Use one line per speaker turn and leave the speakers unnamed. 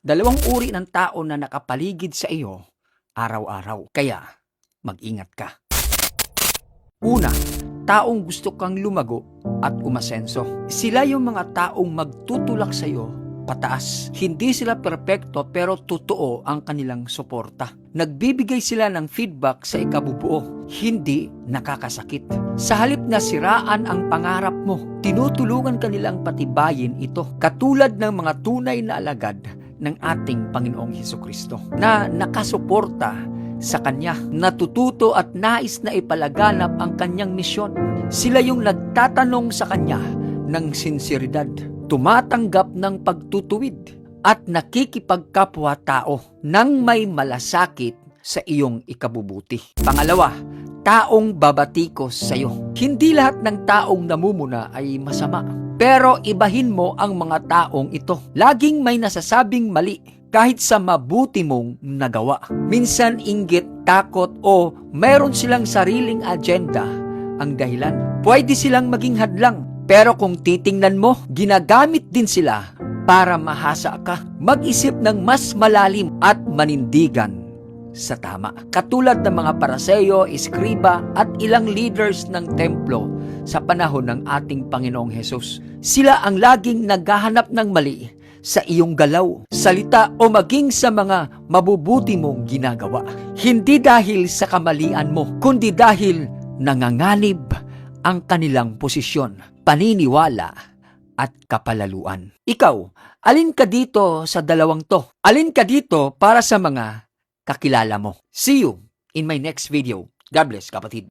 Dalawang uri ng tao na nakapaligid sa iyo araw-araw. Kaya, mag-ingat ka. Una, taong gusto kang lumago at umasenso. Sila yung mga taong magtutulak sa iyo pataas. Hindi sila perpekto pero totoo ang kanilang suporta. Nagbibigay sila ng feedback sa ikabubuo, hindi nakakasakit. Sa halip na siraan ang pangarap mo, tinutulungan kanilang patibayin ito. Katulad ng mga tunay na alagad ng ating Panginoong Hesukristo na nakasuporta sa Kanya, natututo at nais na ipalaganap ang Kanyang misyon. Sila yung nagtatanong sa Kanya ng sinseridad, tumatanggap ng pagtutuwid at nakikipagkapwa-tao nang may malasakit sa iyong ikabubuti. Pangalawa, taong babatikos sa iyo. Hindi lahat ng taong namumuna ay masama, pero ibahin mo ang mga taong ito. Laging may nasasabing mali kahit sa mabuti mong nagawa. Minsan inggit, takot o meron silang sariling agenda ang dahilan. Pwede silang maging hadlang, pero kung titingnan mo, ginagamit din sila para mahasa ka. Mag-isip ng mas malalim at manindigan sa tama. Katulad ng mga Paraseyo, Eskriba at ilang leaders ng templo sa panahon ng ating Panginoong Hesus. Sila ang laging naghahanap ng mali sa iyong galaw, salita o maging sa mga mabubuti mong ginagawa. Hindi dahil sa kamalian mo, kundi dahil nanganganib ang kanilang posisyon, paniniwala at kapalaluan. Ikaw, alin ka dito sa dalawang to? Alin ka dito para sa mga kakilala mo? See you in my next video. God bless, kapatid.